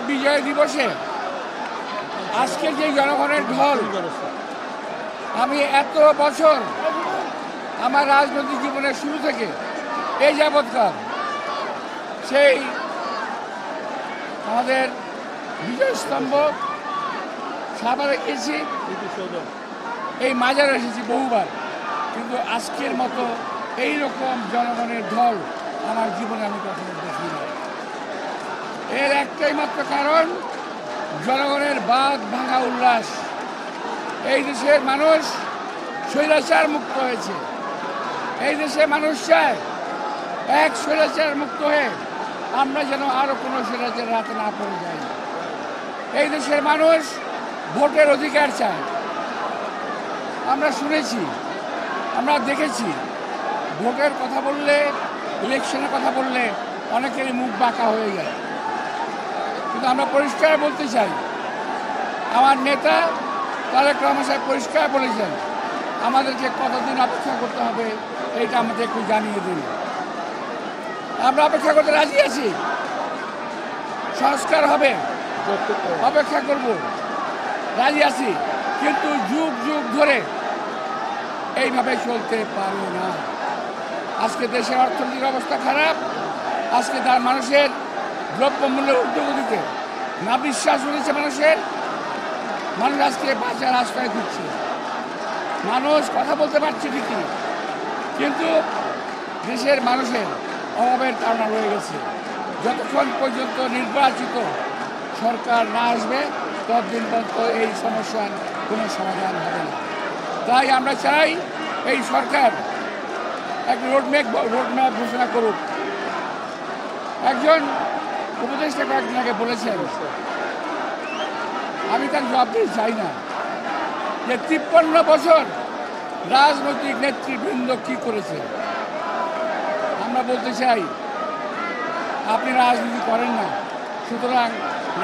বিজয় দিবসে আজকের যে জনগণের ঢল, আমি এত বছর আমার রাজনৈতিক জীবনের শুরু থেকে এই যাবৎকাল সেই আমাদের বিজয় স্তম্ভ সাভারে গেছি, এই মাজারে এসেছি বহুবার, কিন্তু আজকের মতো এই রকম জনগণের ঢল আমার জীবনে আমি কখনো দেখিনি। এর একটাই মাত্র কারণ, জনগণের বাঁধ ভাঙা উল্লাস। এই দেশের মানুষ স্বৈরাচার মুক্ত হয়েছে। এই দেশে মানুষ চায় এক স্বৈরাচার মুক্ত হয়ে আমরা যেন আরো কোনো স্বৈরাচারের হাতে না পড়ে যাই। এই দেশের মানুষ ভোটের অধিকার চায়। আমরা শুনেছি, আমরা দেখেছি, ভোটের কথা বললে, ইলেকশনের কথা বললে অনেকেরই মুখ বাঁকা হয়ে যায়। কিন্তু আমরা পরিষ্কার বলতে চাই, আমার নেতা তারেক রহমান সাহেব পরিষ্কার বলেছেন আমাদেরকে কতদিন অপেক্ষা করতে হবে এইটা আমাদের একটু জানিয়ে দিন। আমরা অপেক্ষা করতে রাজি আছি, সংস্কার হবে, অপেক্ষা করব, রাজি আছি, কিন্তু যুগ যুগ ধরে এইভাবে চলতে পারে না। আজকে দেশের অর্থনৈতিক অবস্থা খারাপ, আজকে তার মানুষের দ্রব্যমূল্যের ঊর্ধ্বগতিতে না বিশ্বাস হয়েছে মানুষের। মানুষ আজকে বাজার রাস্তায় ঘুরছে, মানুষ কথা বলতে পারছে ঠিকই, কিন্তু দেশের মানুষের অভাবের কারণ রয়ে গেছে। যতক্ষণ পর্যন্ত নির্বাচিত সরকার না আসবে ততদিন পর্যন্ত এই সমস্যার কোনো সমাধান হবে না। তাই আমরা চাই এই সরকার এক রোডম্যাপ ঘোষণা করুক। একজন উপদেষ্টা কয়েকদিন আগে বলেছেন, আমি তার জবাব দিতে চাই না, যে 53 বছর রাজনৈতিক নেতৃবৃন্দ কি করেছে। আমরা বলতে চাই, আপনি রাজনীতি করেন না, সুতরাং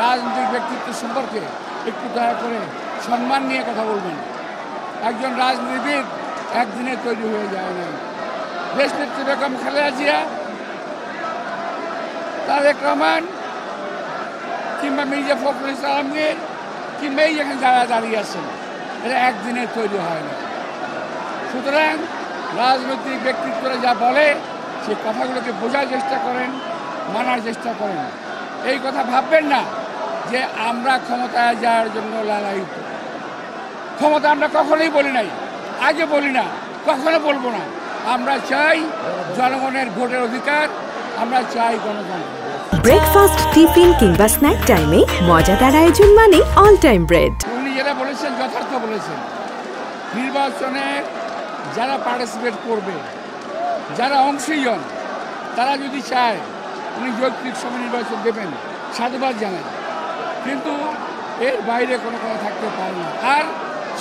রাজনৈতিক ব্যক্তিত্ব সম্পর্কে একটু দয়া করে সম্মান নিয়ে কথা বলবেন। একজন রাজনীতিবিদ একদিনে তৈরি হয়ে যায় না। দেশনেত্রী বেগম খালেদা জিয়া, তারেক রহমান কিংবা মির্জা ফখরুল ইসলাম আলমগীর কিংবা এই যেখানে যারা দাঁড়িয়ে আছেন, এরা একদিনে তৈরি হয় না। সুতরাং রাজনৈতিক ব্যক্তিত্বরা যা বলে সেই কথাগুলোকে বোঝার চেষ্টা করেন, মানার চেষ্টা করেন। এই কথা ভাববেন না যে আমরা ক্ষমতায় যাওয়ার জন্য লালায়িত। ক্ষমতা আমরা কখনোই বলি নাই, আগে বলি না, কখনো বলবো না। আমরা চাই জনগণের ভোটের অধিকার, আমরা চাই গণতন্ত্র। ব্রেকফাস্ট, টিফিন কিংবা স্ন্যাক টাইমে মজাদার আয়োজন মানে অল টাইম ব্রেড। উনি যেটা বলেছেন যথার্থ বলেছেন। নির্বাচনে যারা পার্টিসিপেট করবে, যারা অংশীজন, তারা যদি চায় উনি যৌক্তিক সময় নির্বাচন দেবেন, সাধুবাদ জানান, কিন্তু এর বাইরে কোনো কথা থাকতে পারে না। আর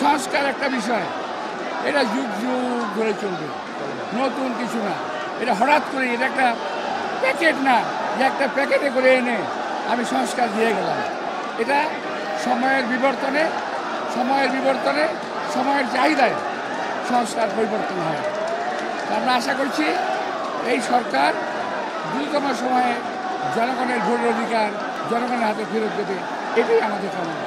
সংস্কার একটা বিষয়, এটা যুগ যুগ ধরে চলবে, নতুন কিছু না। এটা হঠাৎ করে, এটা একটা প্যাকেট না যে একটা প্যাকেটে করে এনে আমি সংস্কার দিয়ে গেলাম। এটা সময়ের বিবর্তনে, সময়ের চাহিদায় সংস্কার পরিবর্তন হয়। আমরা আশা করছি এই সরকার দ্রুততম সময়ে জনগণের ভোটের অধিকার জনগণের হাতে ফেরত দেবে, এটাই আমাদের কামনা।